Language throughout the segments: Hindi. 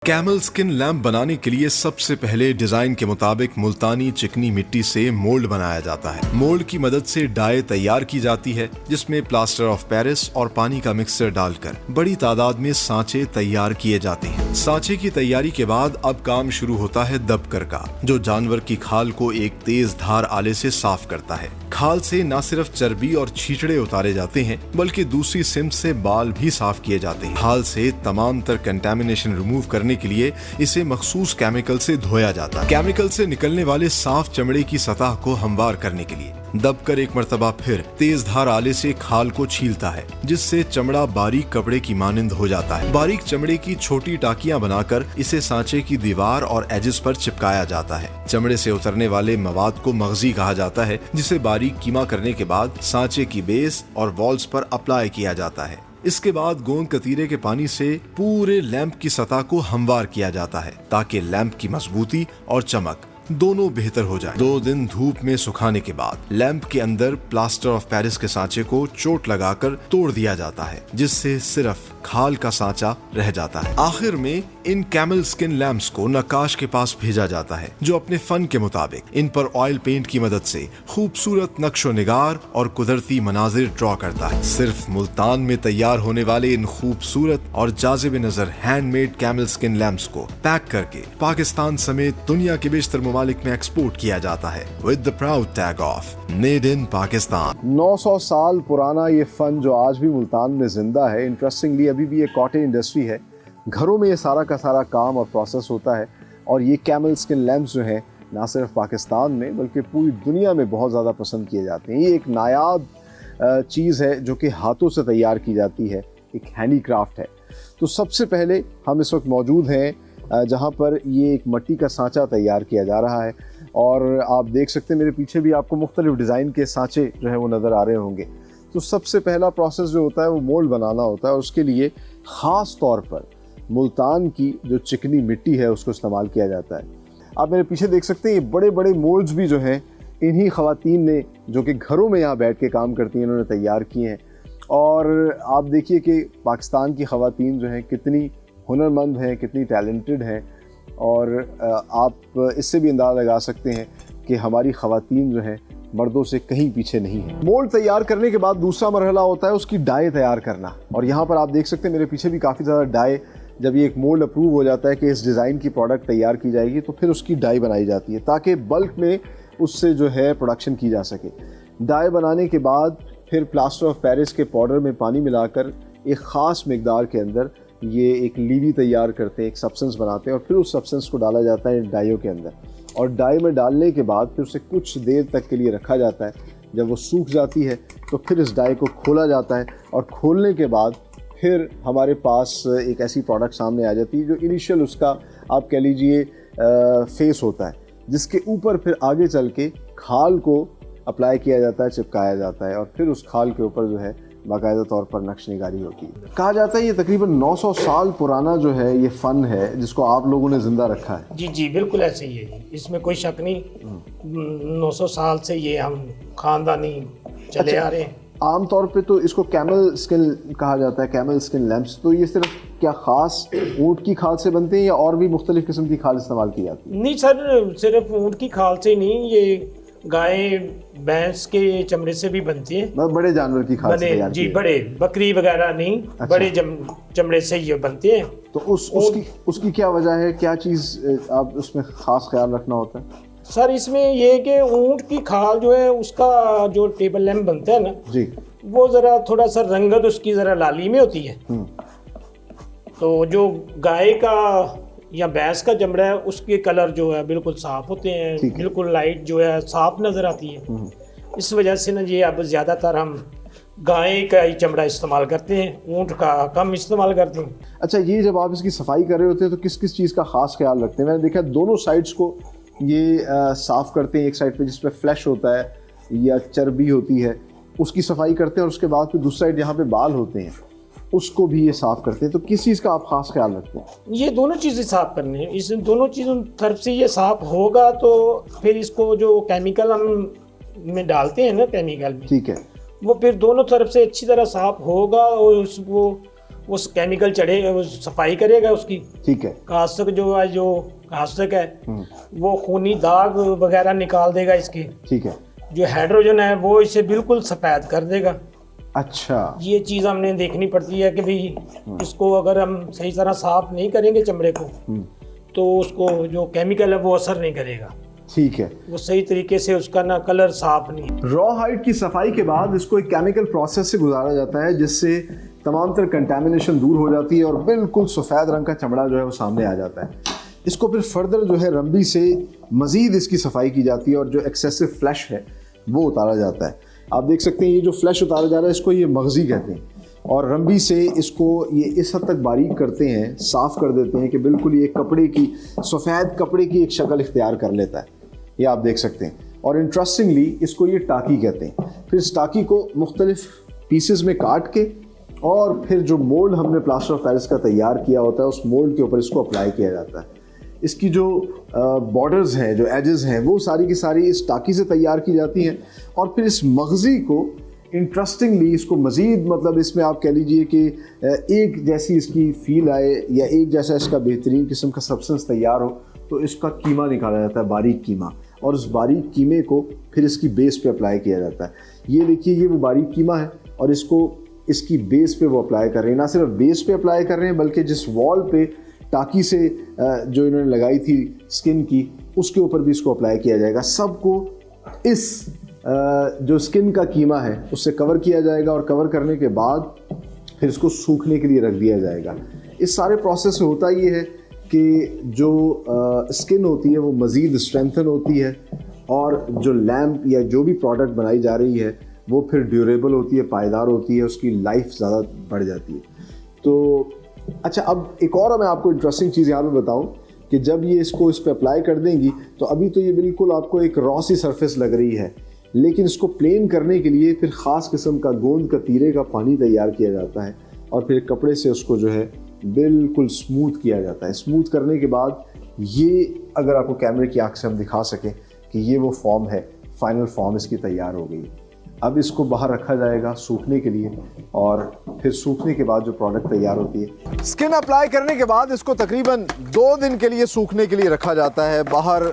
कैमल स्किन लैम्प बनाने के लिए सबसे पहले डिजाइन के मुताबिक मुल्तानी चिकनी मिट्टी से मोल्ड बनाया जाता है। मोल्ड की मदद से डाई तैयार की जाती है, जिसमें प्लास्टर ऑफ पेरिस और पानी का मिक्सचर डालकर बड़ी तादाद में सांचे तैयार किए जाते हैं। सांचे की तैयारी के बाद अब काम शुरू होता है दबकर का, जो जानवर की खाल को एक तेज धार आले से साफ करता है। खाल से न सिर्फ चर्बी और छींटड़े उतारे जाते हैं, बल्कि दूसरी सिम्त से बाल भी साफ किए जाते हैं। खाल से तमाम तर कंटेमिनेशन रिमूव करने के लिए इसे मखसूस केमिकल से धोया जाता है। केमिकल से निकलने वाले साफ चमड़े की सतह को हमवार करने के लिए दबकर एक मर्तबा फिर तेज धार आले से खाल को छीलता है, जिससे चमड़ा बारीक कपड़े की मानिंद हो जाता है। बारीक चमड़े की छोटी टाकियां बनाकर इसे सांचे की दीवार और एजेस पर चिपकाया जाता है। चमड़े से उतरने वाले मवाद को मगजी कहा जाता है, जिसे बारीक कीमा करने के बाद सांचे की बेस और वॉल्स पर अप्लाई किया जाता है। इसके बाद गोंद कतीरे के पानी से पूरे लैंप की सतह को हमवार किया जाता है, ताकि लैंप की मजबूती और चमक दोनों बेहतर हो जाए। 2 दिन धूप में सुखाने के बाद लैंप के अंदर प्लास्टर ऑफ पेरिस के सांचे को चोट लगाकर तोड़ दिया जाता है, जिससे सिर्फ खाल का सांचा रह जाता है। आखिर में इन कैमल स्किन लैंप्स को नक्काश के पास भेजा जाता है, जो अपने फन के मुताबिक इन पर ऑयल पेंट की मदद से खूबसूरत नक्शो निगार और कुदरती मनाजिर ड्रॉ करता है। सिर्फ मुल्तान में तैयार होने वाले इन खूबसूरत और जाज़िब नजर हैंडमेड कैमल स्किन लैंप्स को पैक करके पाकिस्तान समेत दुनिया के बेशतर ममालिक में एक्सपोर्ट किया जाता है, with the proud tag of made in Pakistan. 900 साल पुराना ये फन जो आज भी मुल्तान में जिंदा है। इंटरेस्टिंगली अभी भी ये कॉटेज इंडस्ट्री है, घरों में ये सारा का सारा काम और प्रोसेस होता है। और ये कैमल स्किन लैंप्स जो हैं ना सिर्फ पाकिस्तान में बल्कि पूरी दुनिया में बहुत ज़्यादा पसंद किए जाते हैं। ये एक नायाब चीज़ है जो कि हाथों से तैयार की जाती है, एक हैंडीक्राफ्ट है। तो सबसे पहले हम इस वक्त मौजूद हैं जहाँ पर ये एक मिट्टी का सांचा तैयार किया जा रहा है, और आप देख सकते हैं मेरे पीछे भी आपको मुख्तलिफ डिज़ाइन के सांचे जो है वो नज़र आ रहे होंगे। तो सबसे पहला प्रोसेस जो होता है वो मोल्ड बनाना होता है। उसके लिए ख़ास तौर पर मुल्तान की जो चिकनी मिट्टी है उसको इस्तेमाल किया जाता है। आप मेरे पीछे देख सकते हैं ये बड़े बड़े मोल्ड्स भी जो हैं इन्हीं ख़वातीन ने, जो कि घरों में यहाँ बैठ के काम करती हैं, इन्होंने तैयार किए हैं। और आप देखिए कि पाकिस्तान की ख़वातीन जो हैं कितनी हुनरमंद हैं, कितनी टैलेंटेड हैं। और आप इससे भी अंदाज़ा लगा सकते हैं कि हमारी ख़वातीन जो हैं मर्दों से कहीं पीछे नहीं है। मोल्ड तैयार करने के बाद दूसरा मरहला होता है उसकी डाई तैयार करना। और यहाँ पर आप देख सकते हैं मेरे पीछे भी काफ़ी ज़्यादा डाई, जब ये एक मोल्ड अप्रूव हो जाता है कि इस डिज़ाइन की प्रोडक्ट तैयार की जाएगी तो फिर उसकी डाई बनाई जाती है, ताकि बल्क में उससे जो है प्रोडक्शन की जा सके। डाई बनाने के बाद फिर प्लास्टर ऑफ पेरिस के पाउडर में पानी मिलाकर एक ख़ास मकदार के अंदर ये एक लीवी तैयार करते हैं, एक सब्सटेंस बनाते हैं, और फिर उस सब्सटेंस को डाला जाता है डाइयों के अंदर। और डाई में डालने के बाद फिर उसे कुछ देर तक के लिए रखा जाता है। जब वो सूख जाती है तो फिर इस डाई को खोला जाता है, और खोलने के बाद फिर हमारे पास एक ऐसी प्रोडक्ट सामने आ जाती है जो इनिशियल उसका आप कह लीजिए फेस होता है, जिसके ऊपर फिर आगे चल के खाल को अप्लाई किया जाता है, चिपकाया जाता है, और फिर उस खाल के ऊपर जो है बाकायदा तौर पर नक्शनिगारी होती है। कहा जाता है ये तकरीबन 900 साल पुराना जो है ये फ़न है जिसको आप लोगों ने ज़िंदा रखा है। जी जी बिल्कुल ऐसे ही है, इसमें कोई शक नहीं। 900 साल से ये हम ख़ानदानी चले आ रहे हैं। आम तौर पे तो इसको कैमल स्किन कहा जाता है, कैमल स्किन लैंप्स। तो ये सिर्फ क्या ख़ास ऊँट की खाल से बनते हैं या और भी मुख्तलिफ किस्म की खाल इस्तेमाल की जाती है? नहीं सर, सिर्फ ऊँट की खाल से नहीं, ये गाय भैंस के चमड़े से भी बनती है। बड़े जानवर की खाल से तैयार जी, बड़े बकरी वगैरह नहीं। अच्छा। बड़े चमड़े से ये बनते हैं। तो उसकी क्या वजह है, क्या चीज़ आप उसमें ख़ास ख्याल रखना होता है? सर इसमें ये कि ऊँट की खाल जो है उसका जो टेबल लैंप बनता है ना जी, वो ज़रा थोड़ा सा रंगत उसकी ज़रा लाली में होती है। तो जो गाय का या भैंस का चमड़ा है उसके कलर जो है बिल्कुल साफ होते हैं, बिल्कुल लाइट जो है साफ नज़र आती है। इस वजह से ना ये अब ज़्यादातर हम गाय का ही चमड़ा इस्तेमाल करते हैं, ऊँट का कम इस्तेमाल करते हैं। अच्छा, ये जब आप इसकी सफाई कर रहे होते हैं तो किस किस चीज़ का ख़ास ख्याल रखते हैं? मैंने देखा दोनों साइड्स को ये साफ़ करते हैं। एक साइड पे जिस पे फ्लैश होता है या चर्बी होती है उसकी सफाई करते हैं, और उसके बाद फिर दूसरी साइड जहाँ पे बाल होते हैं उसको भी ये साफ़ करते हैं। तो किस चीज़ का आप ख़ास ख्याल रखते हैं? ये दोनों चीज़ें साफ़ करनी है। इस दोनों चीज़ों तरफ से ये साफ़ होगा तो फिर इसको जो केमिकल हम में डालते हैं ना, केमिकल में, ठीक है, वो फिर दोनों तरफ से अच्छी तरह साफ़ होगा और उसको उस केमिकल चढ़े वो सफाई करेगा उसकी। ठीक है। कास्तक जो कास्तक है वो खूनी दाग वगैरह निकाल देगा इसके। ठीक है। जो हाइड्रोजन है वो इसे बिल्कुल सफेद कर देगा। अच्छा, ये चीज़ हमने देखनी पड़ती है कि भाई इसको अगर हम सही तरह साफ नहीं करेंगे चमड़े को तो उसको जो केमिकल है वो असर नहीं करेगा। ठीक है। वो सही तरीके से उसका ना कलर साफ नहीं। रॉ हाइड की सफाई के बाद इसको एक केमिकल प्रोसेस से गुजारा जाता है जिससे तमाम तरह कंटेमिनेशन दूर हो जाती है और बिल्कुल सफ़ेद रंग का चमड़ा जो है वो सामने आ जाता है। इसको फिर फर्दर जो है रंबी से मज़ीद इसकी सफाई की जाती है और जो एक्सेसिव फ्लैश है वो उतारा जाता है। आप देख सकते हैं ये जो फ्लैश उतारा जा रहा है इसको ये मगज़ी कहते हैं और रंबी से इसको ये इस हद तक बारीक करते हैं, साफ़ कर देते हैं कि बिल्कुल ये कपड़े की सफ़ेद कपड़े की एक शक्ल इख्तियार कर लेता है। ये आप देख सकते हैं। और इंटरेस्टिंगली इसको ये टाकी कहते हैं। फिर इस टाकी को मुख्तलिफ पीसेस में काट के और फिर जो मोल्ड हमने प्लास्टर ऑफ पेरिस का तैयार किया होता है उस मोल्ड के ऊपर इसको अप्लाई किया जाता है। इसकी जो बॉर्डर्स हैं, जो एजेस हैं, वो सारी की सारी इस टाकी से तैयार की जाती हैं और फिर इस मगज़ी को इंटरेस्टिंगली इसको मज़ीद मतलब इसमें आप कह लीजिए कि एक जैसी इसकी फील आए या एक जैसा इसका बेहतरीन किस्म का सब्सटेंस तैयार हो तो इसका कीमा निकाला जाता है, बारीक कीमा, और उस बारीक कीमे को फिर इसकी बेस पे अप्लाई किया जाता है। ये देखिए ये वो बारीक कीमा है और इसको इसकी बेस पे वो अप्लाई कर रहे हैं। ना सिर्फ बेस पे अप्लाई कर रहे हैं बल्कि जिस वॉल पे टाकी से जो इन्होंने लगाई थी स्किन की उसके ऊपर भी इसको अप्लाई किया जाएगा। सबको इस जो स्किन का कीमा है उससे कवर किया जाएगा और कवर करने के बाद फिर इसको सूखने के लिए रख दिया जाएगा। इस सारे प्रोसेस से होता ये है कि जो स्किन होती है वो मज़ीद स्ट्रेंथन होती है और जो लैम्प या जो भी प्रोडक्ट बनाई जा रही है वो फिर ड्यूरेबल होती है, पायदार होती है, उसकी लाइफ ज़्यादा बढ़ जाती है। तो अच्छा, अब एक और मैं आपको इंटरेस्टिंग चीज़ यहाँ पे बताऊँ कि जब ये इसको इस पर अप्लाई कर देंगी तो अभी तो ये बिल्कुल आपको एक रॉ सी सरफेस लग रही है, लेकिन इसको प्लेन करने के लिए फिर ख़ास किस्म का गोंद कतीरे का पानी तैयार किया जाता है और फिर कपड़े से उसको जो है बिल्कुल स्मूथ किया जाता है। स्मूथ करने के बाद ये अगर आपको कैमरे की आंख से हम दिखा सकें कि ये वो फॉर्म है, फाइनल फॉर्म इसकी तैयार हो गई। अब इसको बाहर रखा जाएगा सूखने के लिए और फिर सूखने के बाद जो प्रोडक्ट तैयार होती है। स्किन अप्लाई करने के बाद इसको तकरीबन 2 दिन के लिए सूखने के लिए रखा जाता है। बाहर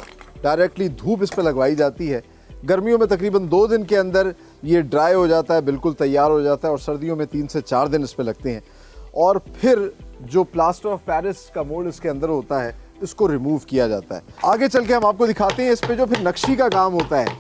डायरेक्टली धूप इस पर लगवाई जाती है। गर्मियों में तकरीबन 2 दिन के अंदर ये ड्राई हो जाता है, बिल्कुल तैयार हो जाता है और सर्दियों में 3 से 4 दिन इस पर लगते हैं। और फिर जो प्लास्टर ऑफ पेरिस का मोल्ड इसके अंदर होता है इसको रिमूव किया जाता है। आगे चल के हम आपको दिखाते हैं इस पे जो फिर नक्शी का काम होता है,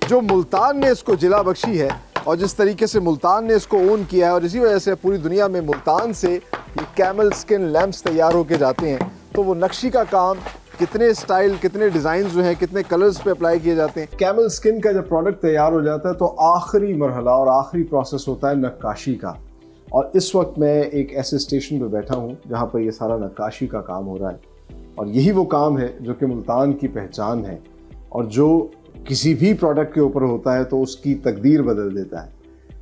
जो मुल्तान ने इसको जिला बख्शी है और जिस तरीके से मुल्तान ने इसको ओन किया है और इसी वजह से पूरी दुनिया में मुल्तान से ये कैमल स्किन लैंप्स तैयार होके जाते हैं। तो वो नक्शी का काम, कितने स्टाइल, कितने डिज़ाइन जो हैं, कितने कलर्स पे अप्लाई किए जाते हैं। कैमल स्किन का जब प्रोडक्ट तैयार हो जाता है तो आखिरी मरहला और आखिरी प्रोसेस होता है नक्काशी का। और इस वक्त मैं एक ऐसे स्टेशन पर बैठा हूँ जहाँ पर ये सारा नक्काशी का काम हो रहा है और यही वो काम है जो कि मुल्तान की पहचान है और जो किसी भी प्रोडक्ट के ऊपर होता है तो उसकी तकदीर बदल देता है।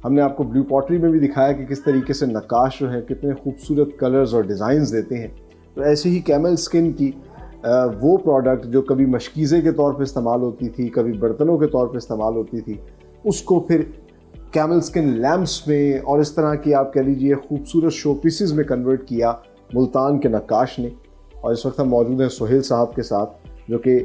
हमने आपको ब्लू पॉटरी में भी दिखाया कि किस तरीके से नक्काश जो है कितने खूबसूरत कलर्स और डिज़ाइंस देते हैं। तो ऐसे ही कैमल स्किन की वो प्रोडक्ट जो कभी मशकीज़े के तौर पे इस्तेमाल होती थी, कभी बर्तनों के तौर पे इस्तेमाल होती थी, उसको फिर कैमल स्किन लैम्प्स में और इस तरह की आप कह लीजिए खूबसूरत शो पीसेस में कन्वर्ट किया मुल्तान के नक्काश ने। और इस वक्त हम मौजूद हैं सोहेल साहब के साथ जो कि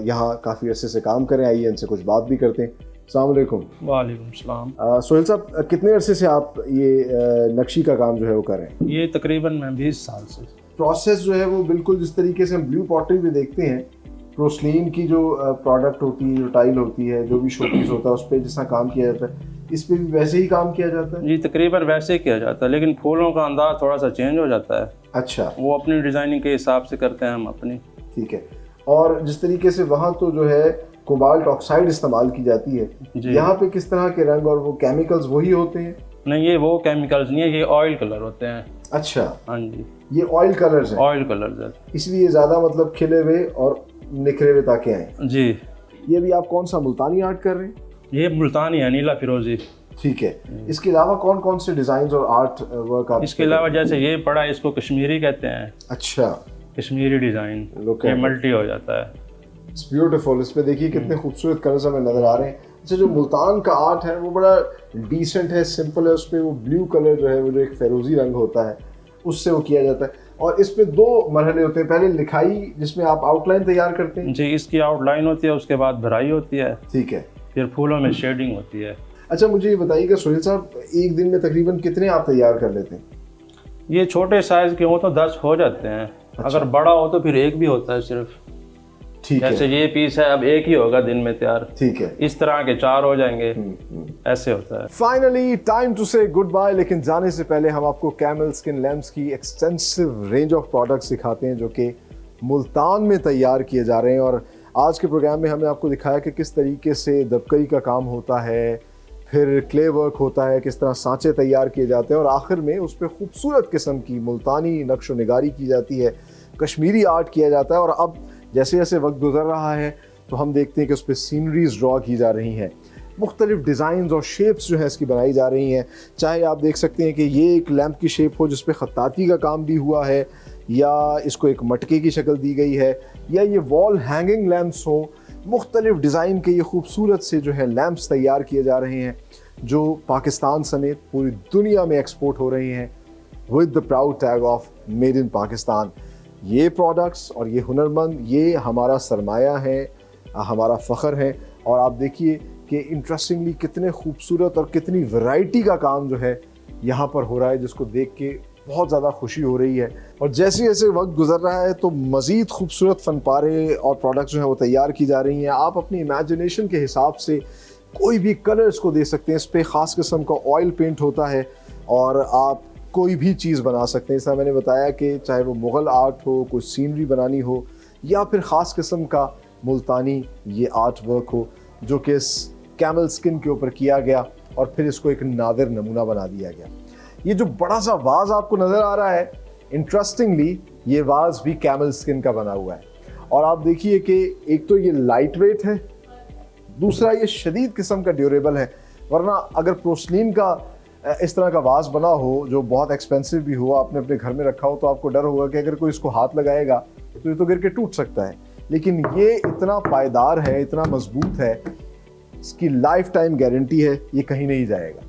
यहाँ काफ़ी अरसे से काम करें। आइए इनसे कुछ बात भी करते हैं। अस्सलाम वालेकुम। वालेकुम सलाम। सोहेल साहब, कितने अरसे से आप ये नक्शी का काम जो है वो कर रहे हैं? ये तकरीबन मैं 20 साल से। प्रोसेस जो है वो बिल्कुल जिस तरीके से हम ब्लू पॉटरी में देखते हैं, पोर्सलीन की जो प्रोडक्ट होती है, जो टाइल होती है, जो भी शोपीस होता है उस पर जिस तरह काम किया जाता है, इस पर भी वैसे ही काम किया जाता है? जी तकरीबन वैसे ही किया जाता है, लेकिन फूलों का अंदाज थोड़ा सा चेंज हो जाता है। अच्छा, वो अपनी डिज़ाइनिंग के हिसाब से करते हैं हम अपनी। ठीक है। और जिस तरीके से वहाँ तो जो है कोबाल्ट ऑक्साइड इस्तेमाल की जाती है, यहाँ पे किस तरह के रंग और वो केमिकल्स वही होते हैं? नहीं, ये वो केमिकल्स नहीं है, ये ऑयल कलर होते हैं। अच्छा, हाँ जी, ये ऑयल कलर्स हैं। ऑयल कलर्स है, इसलिए ज़्यादा मतलब खिले हुए और निखरे हुए ताकि आए। जी। ये भी आप कौन सा मुल्तानी आर्ट कर रहे हैं? ये मुल्तानी है, नीला फिरोजी। ठीक है। इसके अलावा कौन कौन से डिज़ाइन और आर्ट वर्क आप? इसके अलावा जैसे ये पड़ा है, इसको कश्मीरी कहते हैं। अच्छा, कश्मीरी डिज़ाइन, ये मल्टी हो जाता है। It's beautiful. इस पे देखिए कितने खूबसूरत कलर्स हमें नज़र आ रहे हैं। अच्छा, जो मुल्तान का आर्ट है वो बड़ा डिसेंट है, सिंपल है। उस पर वो ब्लू कलर जो है, वो जो एक फेरोजी रंग होता है, उससे वो किया जाता है। और इस पे 2 मरहले होते हैं। पहले लिखाई, जिसमें आप आउटलाइन तैयार करते हैं। जी, इसकी आउटलाइन होती है, उसके बाद भराई होती है, ठीक है। फिर फूलों में शेडिंग होती है। अच्छा, मुझे ये बताइएगा सुहेल साहब, एक दिन में तकरीबन कितने आप तैयार कर लेते हैं? ये छोटे साइज के हो तो 10 हो जाते हैं। अच्छा। अगर बड़ा हो तो फिर 1 भी होता है सिर्फ। ठीक है। जैसे ये पीस है, अब 1 ही होगा दिन में तैयार। ठीक है। इस तरह के 4 हो जाएंगे, ऐसे होता है। फाइनली टाइम टू से गुड बाय। लेकिन जाने से पहले हम आपको कैमल स्किन लैम्प्स की एक्सटेंसिव रेंज ऑफ प्रोडक्ट्स दिखाते हैं जो कि मुल्तान में तैयार किए जा रहे हैं। और आज के प्रोग्राम में हमने आपको दिखाया कि किस तरीके से दबकई का काम होता है, फिर क्ले वर्क होता है, किस तरह सांचे तैयार किए जाते हैं, और आखिर में उस पर खूबसूरत किस्म की मुल्तानी नक्श व निगारी की जाती है, कश्मीरी आर्ट किया जाता है। और अब जैसे जैसे वक्त गुजर रहा है तो हम देखते हैं कि उस पर सीनरीज ड्रॉ की जा रही हैं, मुख्तलिफ डिज़ाइंस और शेप्स जो है इसकी बनाई जा रही हैं। चाहे आप देख सकते हैं कि ये एक लैम्प की शेप हो जिस पे ख़त्ताती का काम भी हुआ है, या इसको एक मटके की शक्ल दी गई है, या ये वॉल हैंगिंग लैम्प्स हों। मुख्तलिफ डिज़ाइन के ये खूबसूरत से जो है लैम्प्स तैयार किए जा रहे हैं जो पाकिस्तान समेत पूरी दुनिया में एक्सपोर्ट हो रहे हैं with the proud tag of made in Pakistan. ये प्रोडक्ट्स और ये हुनरमंद, ये हमारा सरमाया है, हमारा फ़ख्र है। और आप देखिए कि इंटरेस्टिंगली कितने खूबसूरत और कितनी वैरायटी का काम जो है यहाँ पर हो रहा है, जिसको देख के बहुत ज़्यादा खुशी हो रही है। और जैसे जैसे वक्त गुजर रहा है तो मज़ीद खूबसूरत फनपारे और प्रोडक्ट्स जो हैं वो तैयार की जा रही हैं। आप अपनी इमेजिनेशन के हिसाब से कोई भी कलर्स को दे सकते हैं। इस पर ख़ास किस्म का ऑयल पेंट होता है और आप कोई भी चीज़ बना सकते हैं। जैसा मैंने बताया कि चाहे वो मुग़ल आर्ट हो, कोई सीनरी बनानी हो, या फिर ख़ास किस्म का मुल्तानी ये आर्ट वर्क हो जो कि इस कैमल स्किन के ऊपर किया गया और फिर इसको एक नादिर नमूना बना दिया गया। ये जो बड़ा सा वाज आपको नज़र आ रहा है, इंटरेस्टिंगली ये वाज भी कैमल स्किन का बना हुआ है। और आप देखिए कि एक तो ये लाइट वेट है, दूसरा ये शदीद किस्म का ड्यूरेबल है। वरना अगर पोर्सलीन का इस तरह का वाज बना हो जो बहुत एक्सपेंसिव भी हो, आपने अपने घर में रखा हो, तो आपको डर होगा कि अगर कोई इसको हाथ लगाएगा तो ये तो गिर के टूट सकता है। लेकिन ये इतना पायदार है, इतना मजबूत है, इसकी लाइफ टाइम गारंटी है, ये कहीं नहीं जाएगा।